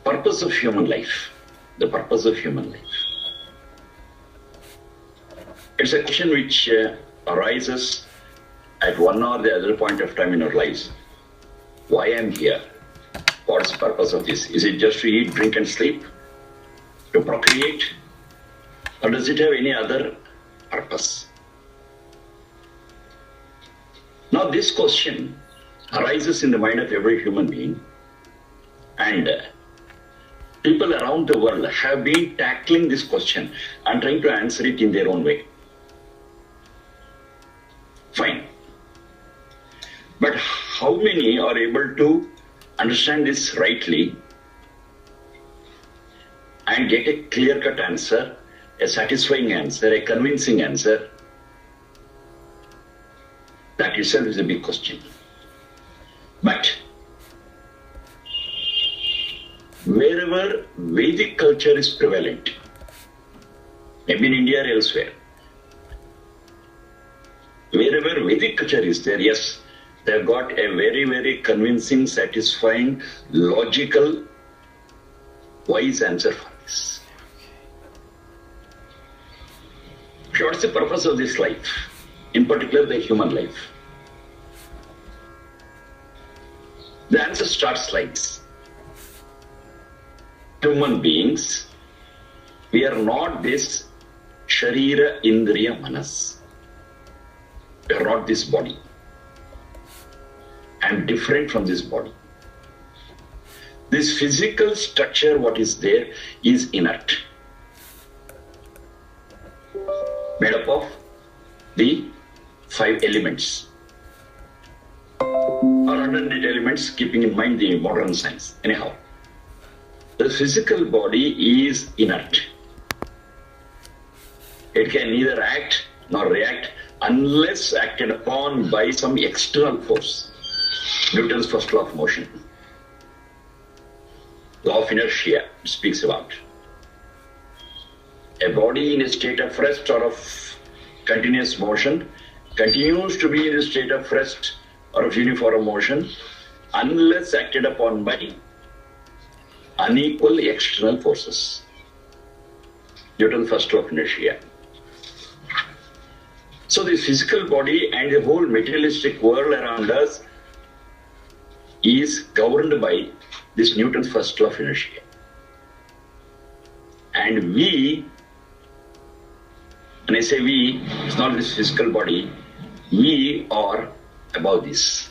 Purpose of human life. The purpose of human life. It's a question which arises at one or the other point of time in our lives. Why am I here? What's the purpose of this? Is it just to eat, drink and sleep? To procreate? Or does it have any other purpose? Now this question arises in the mind of every human being, and people around the world have been tackling this question and trying to answer it in their own way. Fine. But how many are able to understand this rightly and get a clear-cut answer, a satisfying answer, a convincing answer? That itself is a big question. But wherever Vedic culture is prevalent, maybe in India or elsewhere, wherever Vedic culture is there, yes, they've got a very, very convincing, satisfying, logical, wise answer for this. What's the purpose of this life? In particular, the human life. The answer starts like this. Human beings, we are not this Sharira Indriya Manas. We are not this body. I am different from this body. This physical structure, what is there, is inert. Made up of the 5 elements. Or 100 elements, keeping in mind the modern science. Anyhow, the physical body is inert. It can neither act nor react unless acted upon by some external force. Newton's first law of motion. Law of inertia speaks about. A body in a state of rest or of continuous motion continues to be in a state of rest or of uniform motion unless acted upon by unequal external forces. Newton's first law of inertia. So the physical body and the whole materialistic world around us is governed by this Newton's first law of inertia. And we, when I say we, it's not this physical body, we are above this.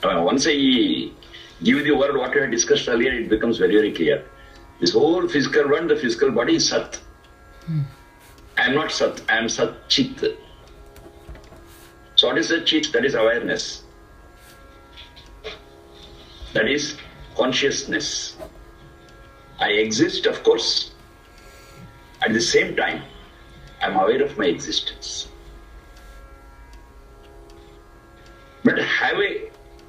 Once I give the word what we had discussed earlier, it becomes very, very clear. This whole physical world, the physical body is Sat. I am not Sat, I am Sat Chit. So what is the Chit? That is awareness. That is consciousness. I exist, of course. At the same time, I am aware of my existence. But have I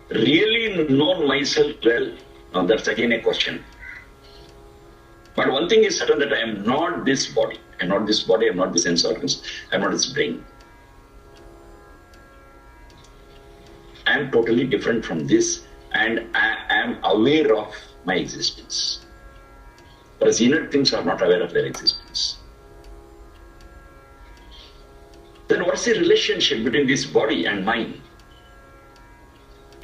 really known myself well? Now that's again a question. But one thing is certain, that I am not this body. I am not this body, I am not the sense organs, I am not this brain. I am totally different from this, and I am aware of my existence. Whereas inert things are not aware of their existence. Then what's the relationship between this body and mind?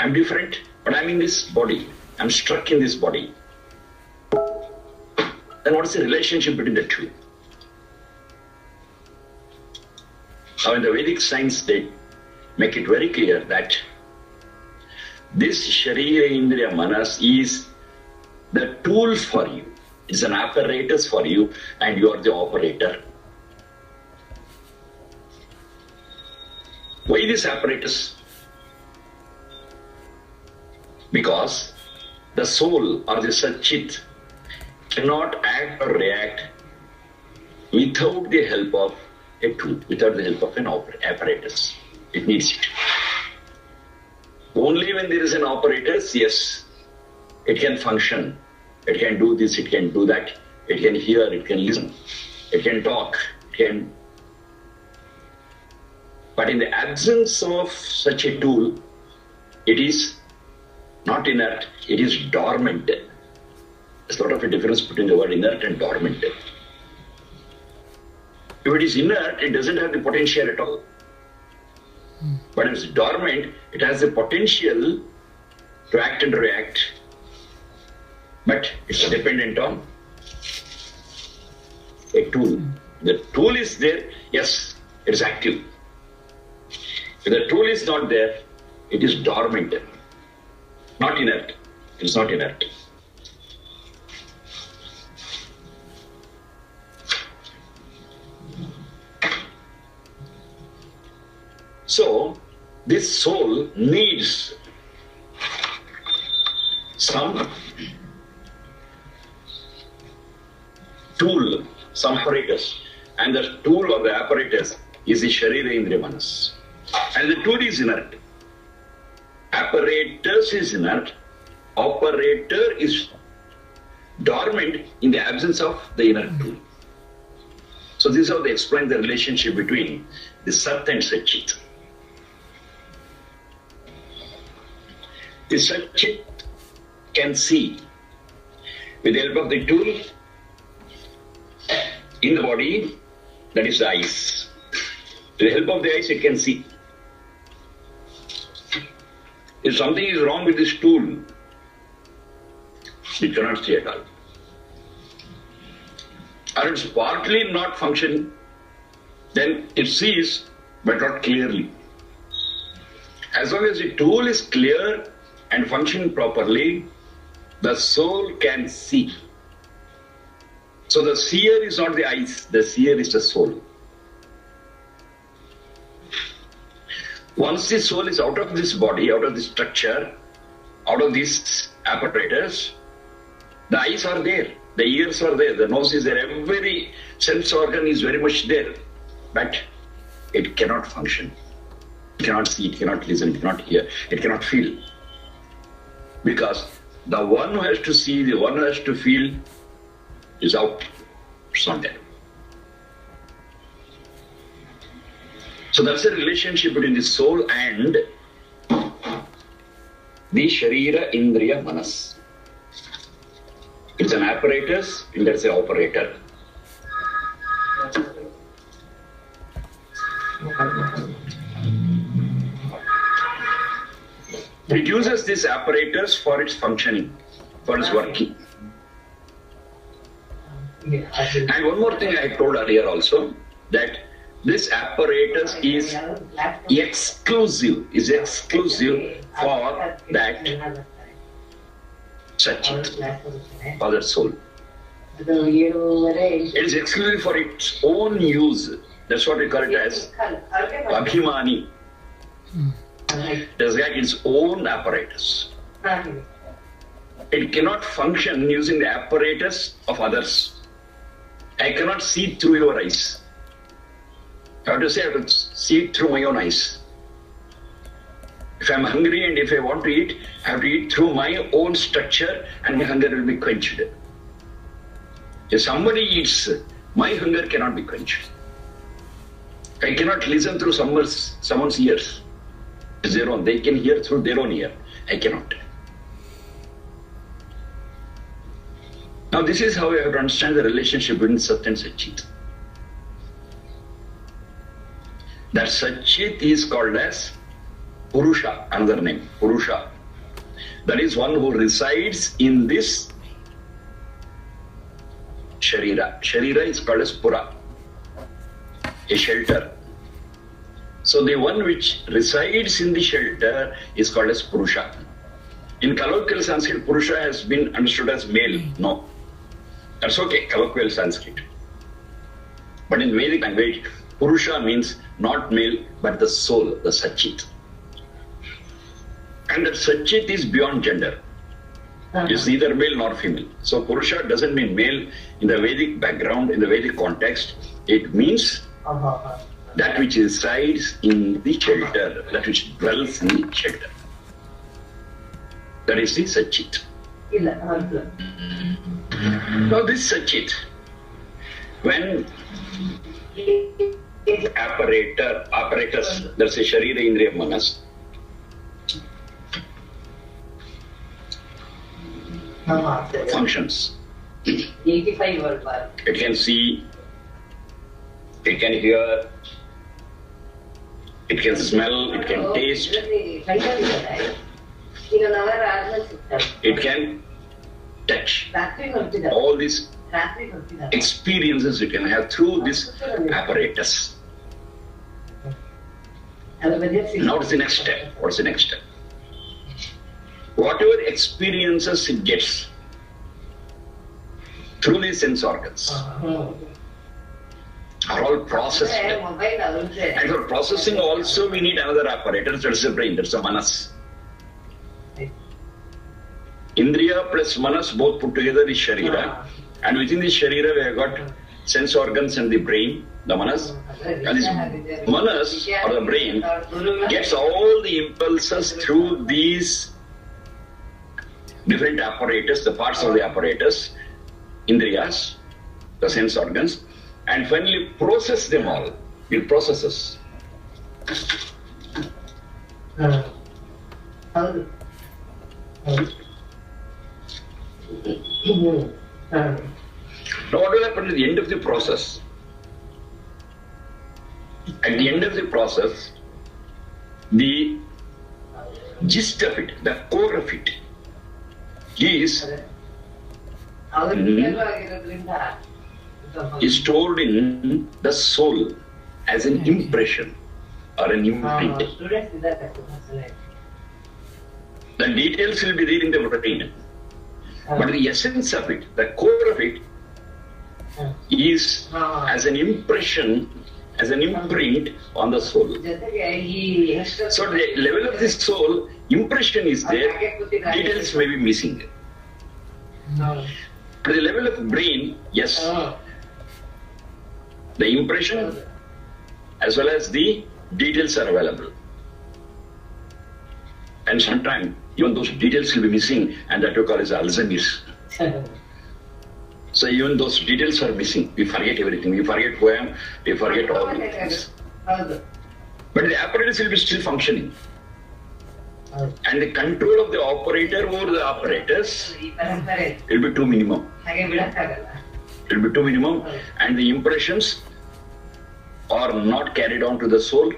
I'm different, but I'm in this body. I'm struck in this body. Then what's the relationship between the two? Now in the Vedic science, they make it very clear that this Sharira Indriya Manas is the tool for you. It's an apparatus for you, and you are the operator. Why this apparatus? Because the soul or the Satchit cannot act or react without the help of a tool, without the help of an apparatus. It needs it. Only when there is an apparatus, yes, it can function. It can do this, it can do that. It can hear, it can listen. It can talk, it can... But in the absence of such a tool, it is not inert, it is dormant. There's a lot of a difference between the word inert and dormant. If it is inert, it doesn't have the potential at all. But if it's dormant, it has the potential to act and react. But it's dependent on a tool. The tool is there, yes, it is active. If the tool is not there, it is dormant, not inert. It is not inert. So, this soul needs some tool, some apparatus. And the tool or the apparatus is the Sharira Indriya Manas. And the tool is inert. Apparatus is inert. Operator is dormant in the absence of the inert tool. So this is how they explain the relationship between the Sat and Satchit. The Satchit can see with the help of the tool in the body, that is the eyes. With the help of the eyes, it can see. If something is wrong with this tool, it cannot see at all. Or it's partly not functioning, then it sees, but not clearly. As long as the tool is clear and functioning properly, the soul can see. So the seer is not the eyes, the seer is the soul. Once the soul is out of this body, out of this structure, out of this apparatus, the eyes are there, the ears are there, the nose is there, every sense organ is very much there. But it cannot function. It cannot see, it cannot listen, it cannot hear, it cannot feel. Because the one who has to see, the one who has to feel is out. It's not there. So that's the relationship between the soul and the Sharira Indriya Manas. It's an apparatus and that's an operator. It uses this apparatus for its functioning, for its working. And one more thing I told earlier also, that this apparatus is exclusive for that Satchit, for that soul. It is exclusive for its own use. That's what we call it as Abhimani. It has got its own apparatus. It cannot function using the apparatus of others. I cannot see through your eyes. I have to say I have to see it through my own eyes. If I am hungry and if I want to eat, I have to eat through my own structure and my hunger will be quenched. If somebody eats, my hunger cannot be quenched. I cannot listen through someone's ears. It's their own. They can hear through their own ear. I cannot. Now this is how we have to understand the relationship between Sat and Satchit. That Satchit is called as Purusha, another name, Purusha. That is one who resides in this Sharira. Sharira is called as Pura, a shelter. So the one which resides in the shelter is called as Purusha. In colloquial Sanskrit, Purusha has been understood as male. No. That's okay, colloquial Sanskrit. But in Vedic language, Purusha means not male, but the soul, the Satchit. And that Satchit is beyond gender. It's neither male nor female. So Purusha doesn't mean male in the Vedic background, in the Vedic context. It means that which resides in the shelter, that which dwells in the shelter. That is the Satchit. Now this Satchit, when apparatus, that's a Sharira Indriya Manas, functions. 85 world war. It can see, it can hear, it can smell, it can taste, it can touch. All these experiences you can have through this apparatus. Now what's the next step? What's the next step? Whatever experiences it gets through these sense organs are all processed. And for processing also we need another apparatus, that's the brain, that's the manas. Indriya plus manas both put together is sharira, and within this sharira we have got sense organs and the brain, the manas. And this manas or the brain gets all the impulses through these different apparatus, the parts of the apparatus, indriyas, the sense organs, and finally process them all. It processes. Now what will happen at the end of the process? At the end of the process, the gist of it, the core of it, is stored in the soul as an impression or an imprint. The details will be there in the brain, but the essence of it, the core of it, is as an impression, as an imprint on the soul. So the level of this soul, impression is there, details may be missing. At the level of brain, yes, the impression as well as the details are available. And sometimes even those details will be missing, and that we call as Alzheimer's. So even those details are missing. We forget everything. We forget who I am. We forget all the things. But the apparatus will be still functioning. And the control of the operator over the apparatus will be too minimum. It will be too minimum, and the impressions are not carried on to the soul.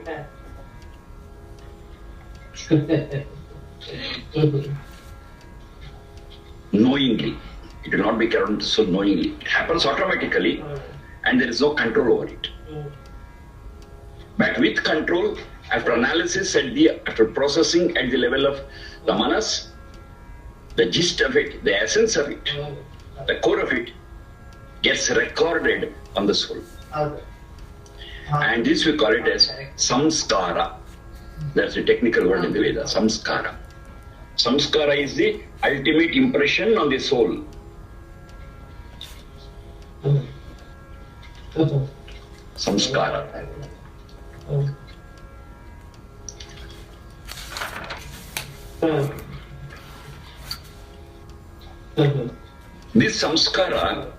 Knowingly. It will not be carried on to the soul knowingly. It happens automatically, and there is no control over it. But with control, after analysis, after processing at the level of the manas, the gist of it, the essence of it, the core of it, gets recorded on the soul. And this we call it as samskara. That's a technical word in the Vedas, samskara. Samskara is the ultimate impression on the soul. Samskara. This samskara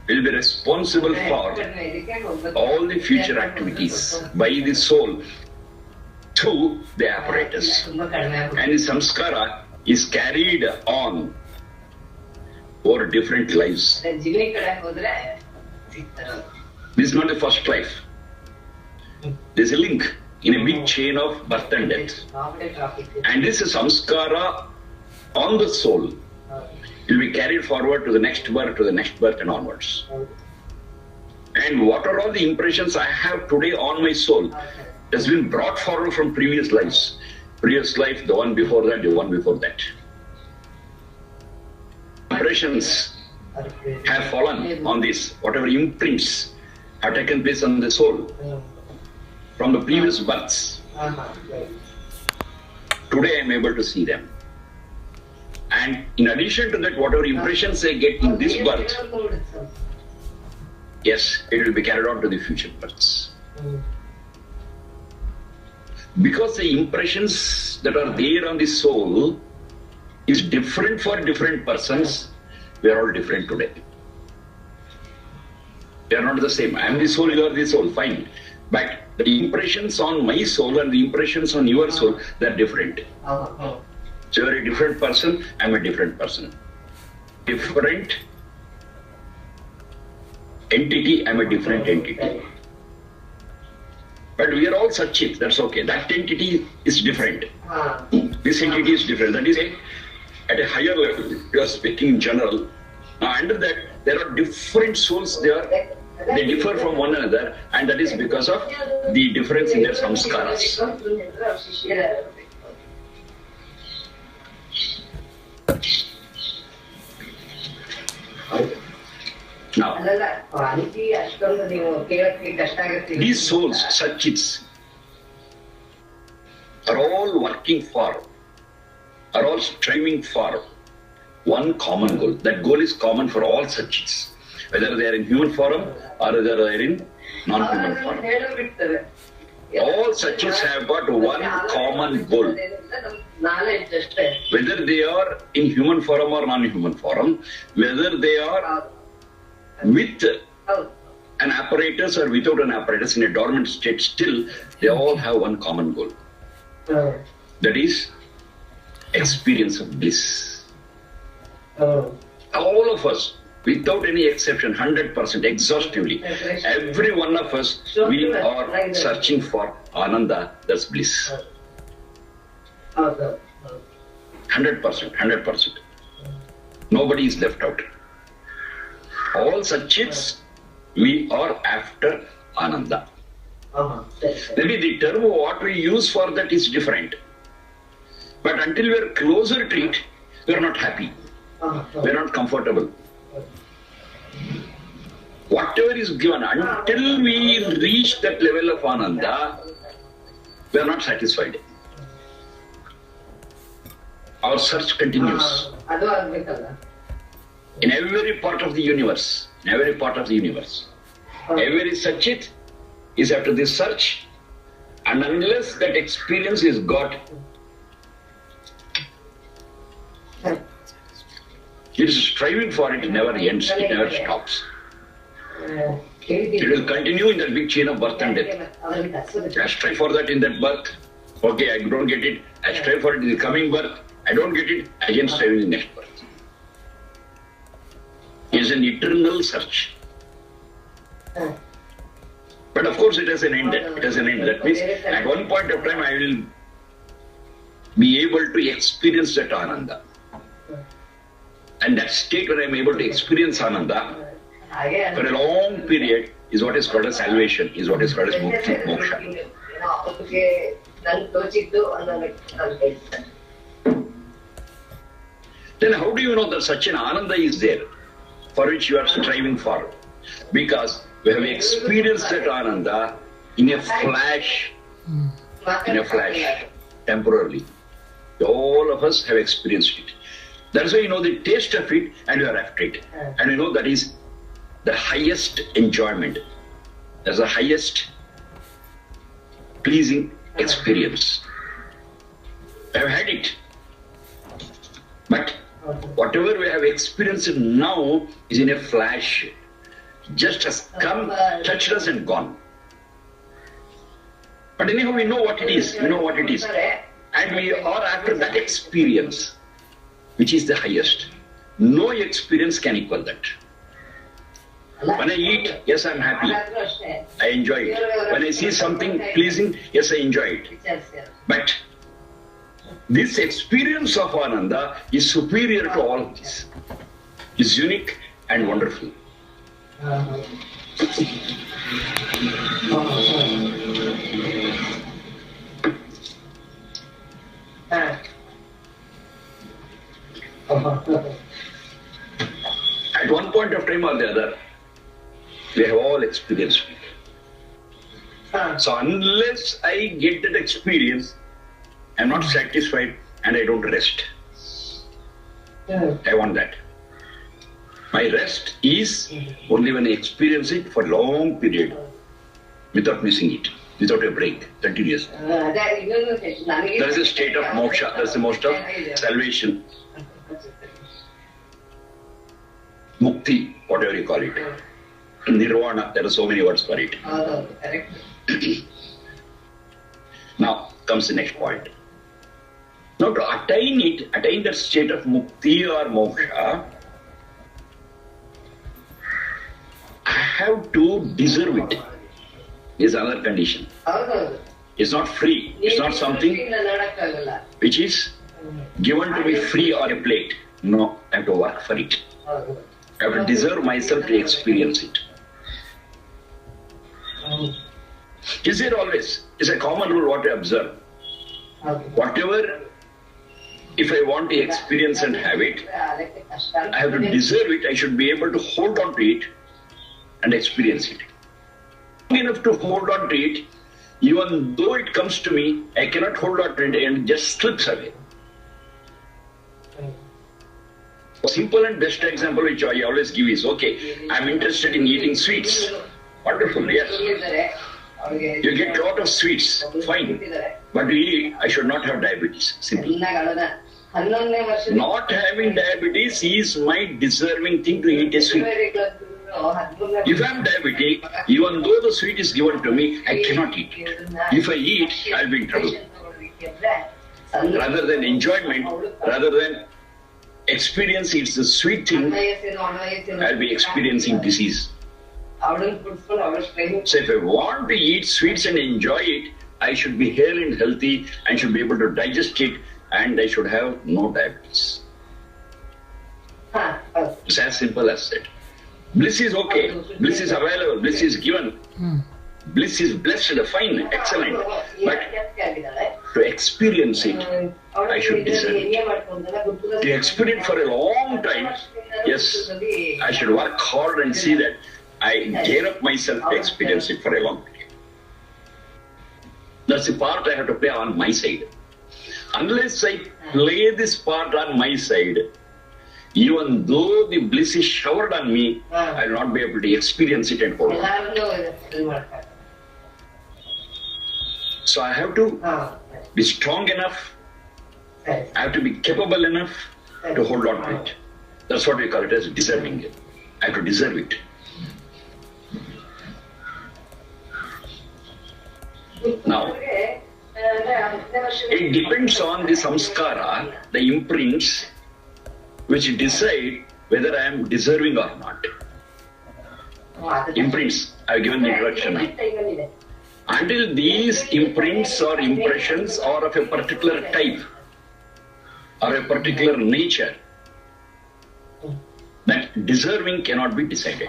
will be responsible for all the future activities by the soul through the apparatus. And the samskara is carried on over different lives. This is not the first life. There is a link in a big chain of birth and death. And this samskara on the soul will be carried forward to the next birth and onwards. And what are all the impressions I have today on my soul has been brought forward from previous lives. Previous life, the one before that, the one before that. Impressions have fallen on this, whatever imprints have taken place on the soul from the previous births. Today I am able to see them. And in addition to that, whatever impressions I get in this birth, yes, it will be carried on to the future births. Because the impressions that are there on the soul is different for different persons, we are all different today. They are not the same. I am the soul, you are the soul, fine. But the impressions on my soul and the impressions on your soul, they are different. So you are a different person, I am a different person. different entity, I'm a different entity. But we are all Satchit, that's okay. That entity is different. This entity is different. That is at a higher level. You are speaking in general. Now under that, there are different souls there. They differ from one another, and that is because of the difference in their samskaras. Now, these souls, Satchits, are all working for, are all striving for one common goal. That goal is common for all Satchits, whether they are in human form or whether they are in non-human form. All Satchits have got one common goal. Whether they are in human form or non-human form, whether they are with an apparatus or without an apparatus in a dormant state, still they all have one common goal. That is experience of bliss. All of us, without any exception, 100% exhaustively, every one of us, we are searching for Ananda, that's bliss. 100%, 100%. Nobody is left out. All Satchits, we are after Ananda. Maybe the term what we use for that is different. But until we are closer to it, we are not happy. We are not comfortable. Whatever is given, until we reach that level of Ananda, we are not satisfied. Our search continues. In every part of the universe, every Satchit is after this search, and unless that experience is got, it is striving for it, never ends, it never stops. It will continue in that big chain of birth and death. I strive for that in that birth, okay, I don't get it, I strive for it in the coming birth, I don't get it, again strive in the next birth. It is an eternal search. But of course it has an end. It has an end. That means at one point of time I will be able to experience that Ananda. And that state where I am able to experience Ananda for a long period is what is called as salvation, is what is called as moksha. Then how do you know that such an Ananda is there, for which you are striving for? Because we have experienced that Ananda in a flash, temporarily. All of us have experienced it. That's why you know the taste of it and you are after it. And you know that is the highest enjoyment. That's the highest pleasing experience. I have had it. But whatever we have experienced now is in a flash. Just has come, touched us and gone. But anyhow, we know what it is. We know what it is. And we are after that experience, which is the highest. No experience can equal that. When I eat, yes, I'm happy. I enjoy it. When I see something pleasing, yes, I enjoy it. But this experience of Ananda is superior to all of this. It's unique and wonderful. At one point of time or the other, we have all experienced it. So unless I get that experience, I am not satisfied and I don't rest. I want that. My rest is only when I experience it for a long period, without missing it, without a break, continuous. That is a state of moksha, that is the most of salvation. Mukti, whatever you call it. Nirvana, there are so many words for it. Now comes the next point. Now to attain it, attain that state of mukti or moksha, have to deserve it. Is another condition. It's not free. It's not something which is given to me free on a plate. No, I have to work for it. I have to deserve myself to experience it. Is there always? It's a common rule what I observe. Whatever, if I want to experience and have it, I have to deserve it. I should be able to hold on to it and experience it. Enough to hold on to it, even though it comes to me, I cannot hold on to it and it just slips away. A simple and best example which I always give is, okay, I'm interested in eating sweets. Wonderful, yes. You get a lot of sweets, fine. But really, I should not have diabetes, simply. Not having diabetes is my deserving thing to eat a sweet. If I am diabetic, even though the sweet is given to me, I cannot eat it. If I eat, I'll be in trouble. Rather than enjoyment, rather than experience it's the sweet thing, I'll be experiencing disease. So if I want to eat sweets and enjoy it, I should be hale and healthy and should be able to digest it and I should have no diabetes. It's as simple as that. Bliss is okay, bliss is available, bliss is given, bliss is blessed, fine, excellent. But to experience it, I should deserve it. To experience it for a long time, yes, I should work hard and see that I gear up myself to experience it for a long period. That's the part I have to play on my side. Unless I play this part on my side, even though the bliss is showered on me, I will not be able to experience it and hold on. So I have to be strong enough, I have to be capable enough to hold on to it. That's what we call it as deserving it. I have to deserve it. Now, it depends on the samskara, the imprints, which decide whether I am deserving or not. Imprints, I have given the introduction now. Until these imprints or impressions are of a particular type or a particular nature, that deserving cannot be decided.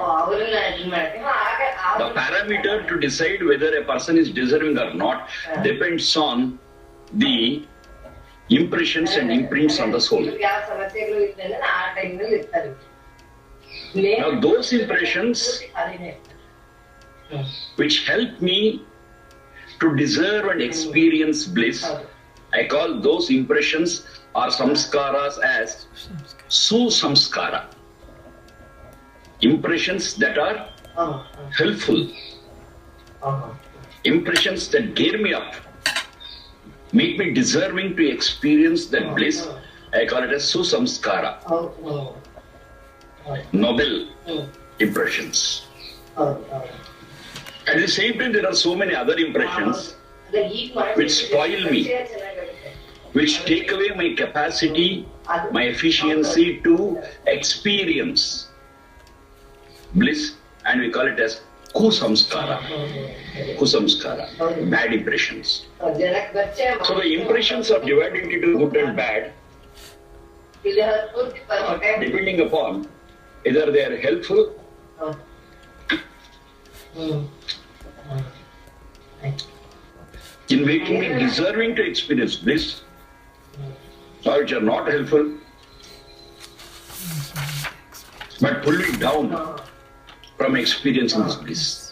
The parameter to decide whether a person is deserving or not depends on the impressions and imprints on the soul. Now those impressions which help me to deserve and experience bliss, I call those impressions or samskaras as samskara. Impressions that are helpful. Impressions that gear me up, make me deserving to experience that bliss, I call it as samskara. Noble impressions. At the same time, there are so many other impressions which spoil me, which take away my capacity, my efficiency to experience bliss, and we call it as kusamskara, bad impressions. So the impressions are divided into good and bad, depending upon either they are helpful in making me deserving to experience bliss, or which are not helpful but pull me down from experiencing this bliss.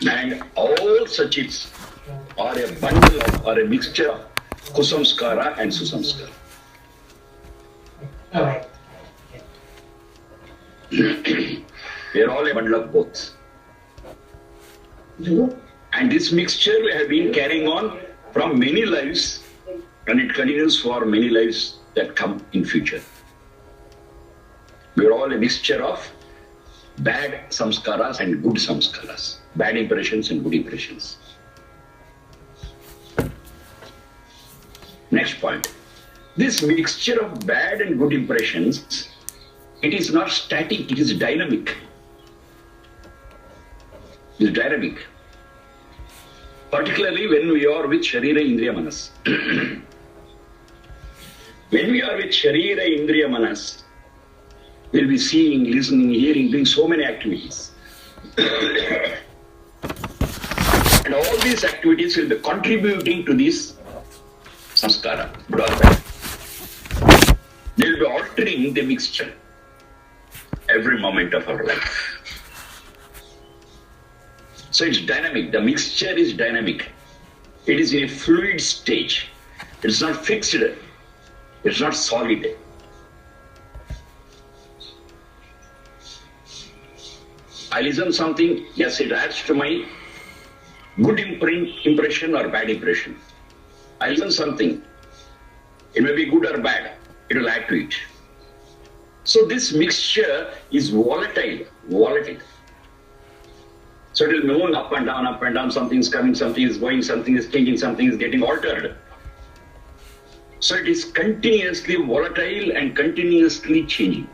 And all such hits are a bundle of, or a mixture of kusamskara and susamskara. We are all a bundle of both. And this mixture we have been carrying on from many lives, and it continues for many lives that come in future. We are all a mixture of bad samskaras and good samskaras, bad impressions and good impressions. Next point. This mixture of bad and good impressions It is not static, it is dynamic. It is dynamic. Particularly when we are with Sharira Indriya Manas. When we are with Sharira Indriya Manas, we'll be seeing, listening, hearing, doing so many activities. And all these activities will be contributing to this samskara, good or bad. They will be altering the mixture every moment of our life. So it's dynamic. The mixture is dynamic. It is in a fluid stage. It's not fixed. It's not solid. I listen something, yes, it adds to my good impression or bad impression. I listen something, it may be good or bad, it will add to it. So this mixture is volatile. So it will move up and down, something is coming, something is going, something is changing, something is getting altered. So it is continuously volatile and continuously changing.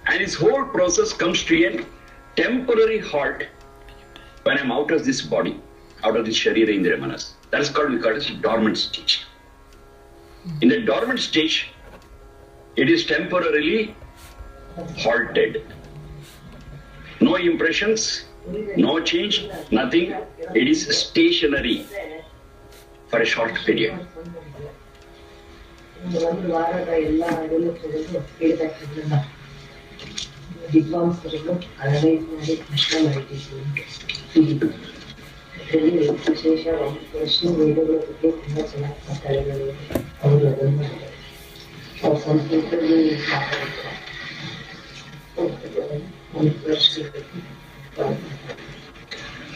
And this whole process comes to a temporary halt when I'm out of this body, out of this Sharira Indriya Manas. That is called, we call it dormant stage. In the dormant stage, it is temporarily halted. No impressions, no change, nothing. It is stationary for a short period.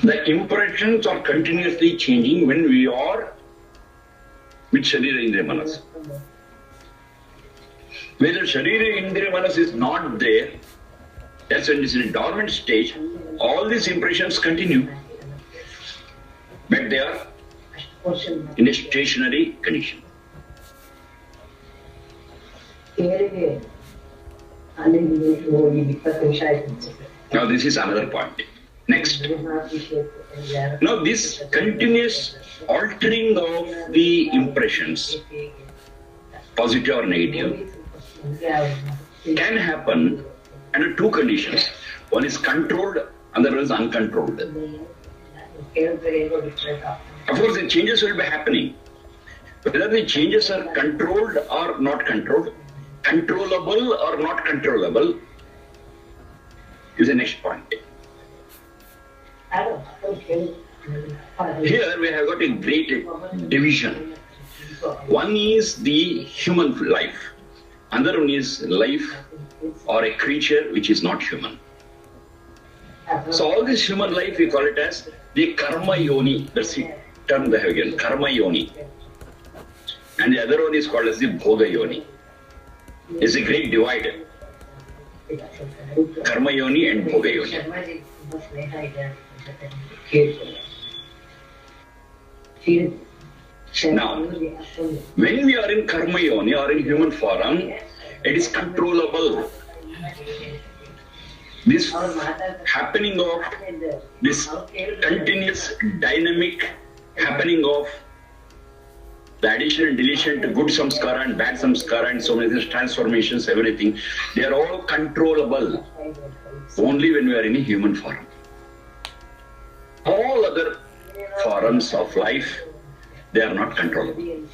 The impressions are continuously changing when we are with Sharira Indriya Manas. Whether Sharira Indriya Manas is not there, that's when it is in a dormant stage, all these impressions continue. But they are in a stationary condition. Now this is another point. Next. Now this continuous altering of the impressions, positive or negative, can happen under two conditions. One is controlled, another is uncontrolled. Of course, the changes will be happening. Whether the changes are controlled or not controlled, controllable or not controllable, is the next point. Here we have got a great division. One is the human life. Another one is life or a creature which is not human. So all this human life, we call it as the karma yoni. That's the term they have given, karma yoni. And the other one is called as the bhoga yoni. It's a great divide. Karma yoni and bhoga yoni. Now, when we are in karma yoni or in human form, it is controllable. This happening of this continuous dynamic happening of the addition and deletion to good samskara and bad samskara and so many things, transformations, everything, they are all controllable only when we are in a human form. All other forms of life, they are not controllable.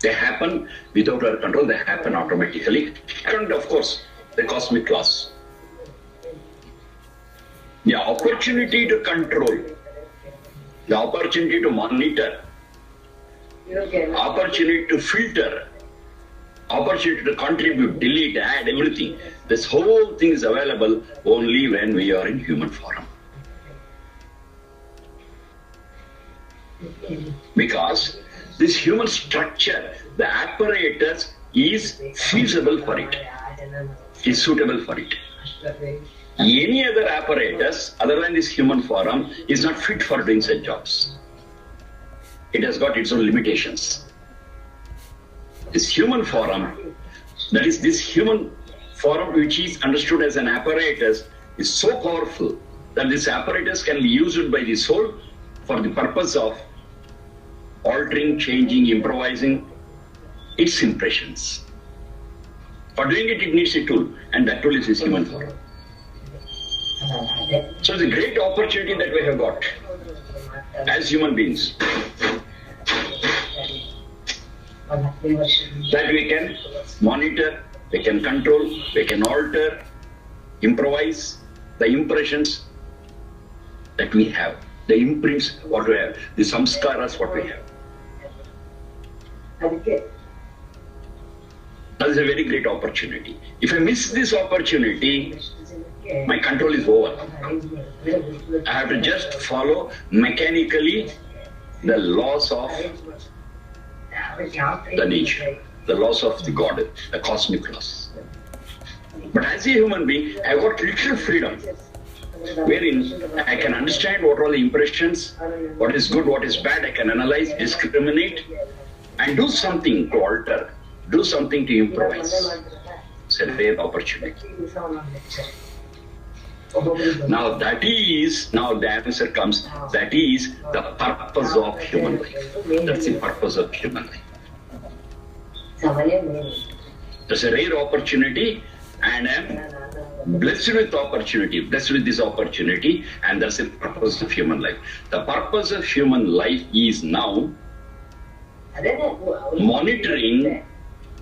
They happen without our control, they happen automatically. And of course, the cosmic laws. The opportunity to control, the opportunity to monitor, opportunity to filter, opportunity to contribute, delete, add, everything. This whole thing is available only when we are in human form. Because this human structure, the apparatus is feasible for it, is suitable for it. Any other apparatus other than this human form is not fit for doing such jobs. It has got its own limitations. This human form That is, this human form, which is understood as an apparatus, is so powerful that this apparatus can be used by the soul for the purpose of altering, changing, improvising its impressions. For doing it, it needs a tool, and that tool is this human form. So it's a great opportunity that we have got as human beings, that we can monitor, we can control, we can alter, improvise the impressions that we have, the imprints what we have, the samskaras what we have. That is a very great opportunity. If I miss this opportunity, my control is over. I have to just follow mechanically the laws of the nature, the laws of the God, the cosmic laws. But as a human being, I have got little freedom, wherein I can understand what are the impressions, what is good, what is bad. I can analyze, discriminate, and do something to alter, do something to improvise. It's a rare opportunity. Now the answer comes, that is the purpose of human life. That's the purpose of human life. That's a rare opportunity, and I'm blessed with opportunity, blessed with this opportunity, and that's the purpose of human life. The purpose of human life is now monitoring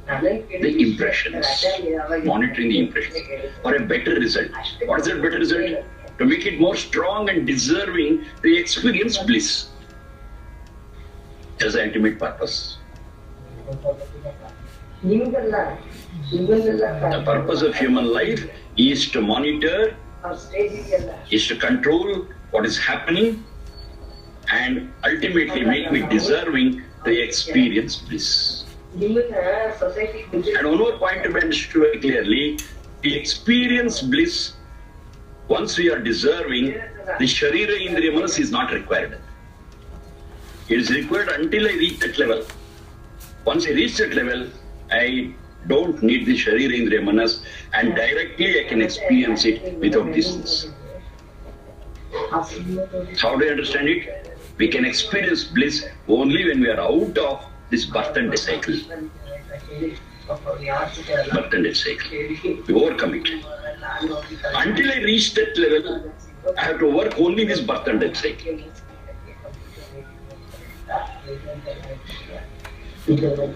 the impressions, for a better result. What is that better result? To make it more strong and deserving to experience bliss. That's the ultimate purpose. The purpose of human life is to monitor, is to control what is happening, and ultimately make me deserving to experience bliss. And one more point to be understood very clearly, to experience bliss, once we are deserving, the Sharira Indriya Manas is not required. It is required until I reach that level. Once I reach that level, I don't need the Sharira Indriya Manas, and directly I can experience it without distance. How do I understand it? We can experience bliss only when we are out of this birth and death cycle. Birth and death cycle. We overcome it. Until I reach that level, I have to work only this birth and death cycle.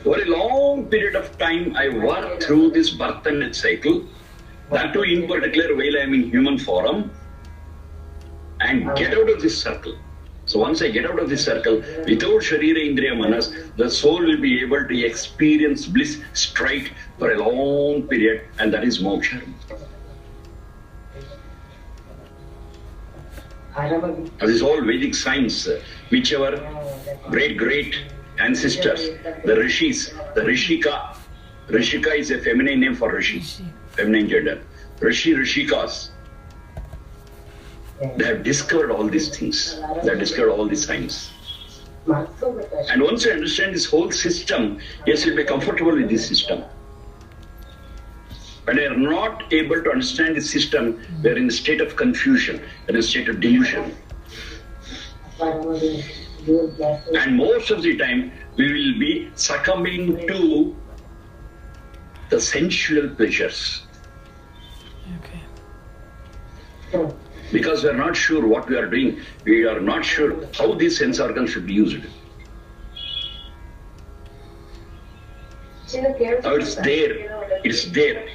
For a long period of time, I work through this birth and death cycle, that too in particular while I am in human form, and get out of this circle. So once I get out of this circle, without Sharira Indriya Manas, the soul will be able to experience bliss straight for a long period, and that is moksha. This is all Vedic science, which our great ancestors, the Rishis, the Rishika. Rishika is a feminine name for Rishi, feminine gender. Rishikas. They have discovered all these things. They have discovered all these science. And once you understand this whole system, yes, you'll be comfortable with this system. When you are not able to understand the system, we are in a state of confusion, in a state of delusion. And most of the time, we will be succumbing to the sensual pleasures. Okay. Because we are not sure what we are doing, we are not sure how these sense organs should be used. Now it's there.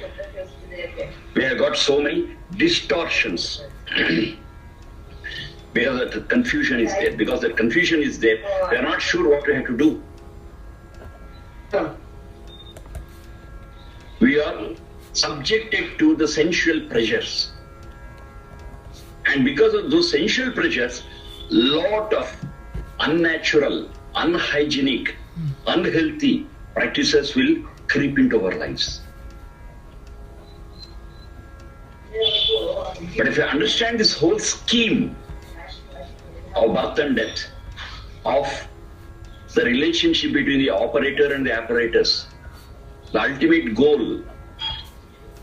We have got so many distortions. Because the confusion is there. Because the confusion is there, we are not sure what we have to do. We are subjected to the sensual pleasures. And because of those sensual pleasures, lot of unnatural, unhygienic, unhealthy practices will creep into our lives. But if you understand this whole scheme of birth and death, of the relationship between the operator and the apparatus, the ultimate goal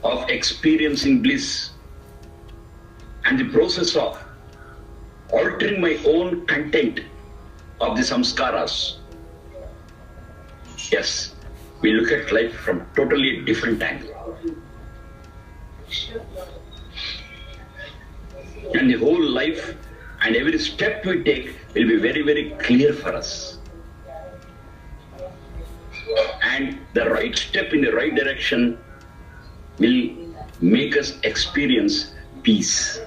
of experiencing bliss and the process of altering my own content of the samskaras. Yes, we look at life from totally different angle. And the whole life and every step we take will be very, very clear for us. And the right step in the right direction will make us experience peace.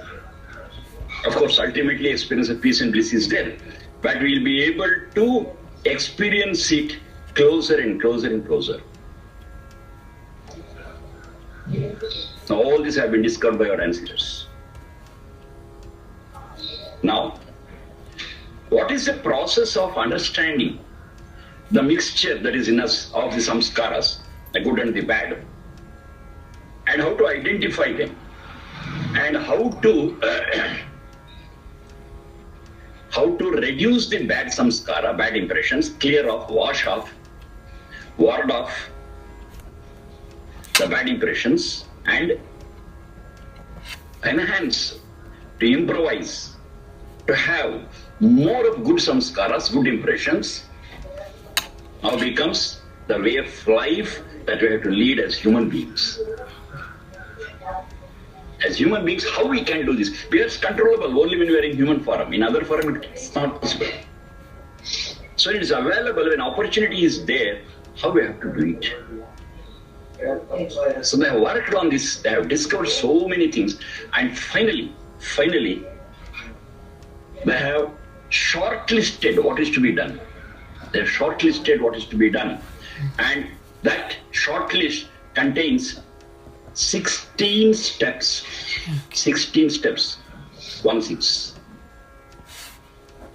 Of course, ultimately experience of peace and bliss is there, but we'll be able to experience it closer and closer and closer. Now, all this have been discovered by our ancestors. Now, what is the process of understanding the mixture that is in us of the samskaras, the good and the bad, and how to identify them, and how to reduce the bad samskara, bad impressions, clear off, wash off, ward off the bad impressions, and enhance, to improvise, to have more of good samskaras, good impressions, now becomes the way of life that we have to lead as human beings. As human beings, how we can do this? We are controllable only when we are in human form. In other form, it's not possible. So it is available when opportunity is there, how we have to do it. So they have worked on this, they have discovered so many things, and finally, they have shortlisted what is to be done. They have shortlisted what is to be done. And that shortlist contains 16 steps. 16 steps. 16.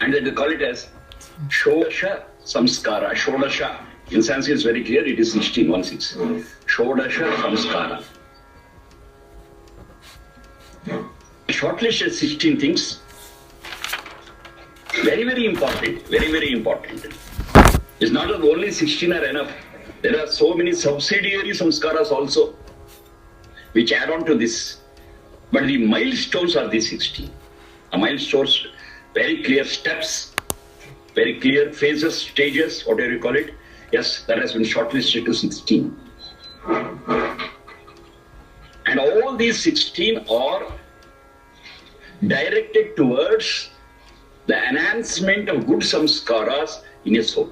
And then they call it as Shodasha Samskara. Shodasha. In Sanskrit is very clear, it is 16. 16. Shodasha Samskara. Shortlist is 16 things. Very, very important. Very, very important. It's not that only 16 are enough. There are so many subsidiary samskaras also, which add on to this. But the milestones are these 16. The milestones, very clear steps, very clear phases, stages, whatever you call it. Yes, that has been shortlisted to 16. And all these 16 are directed towards the enhancement of good samskaras in a soul.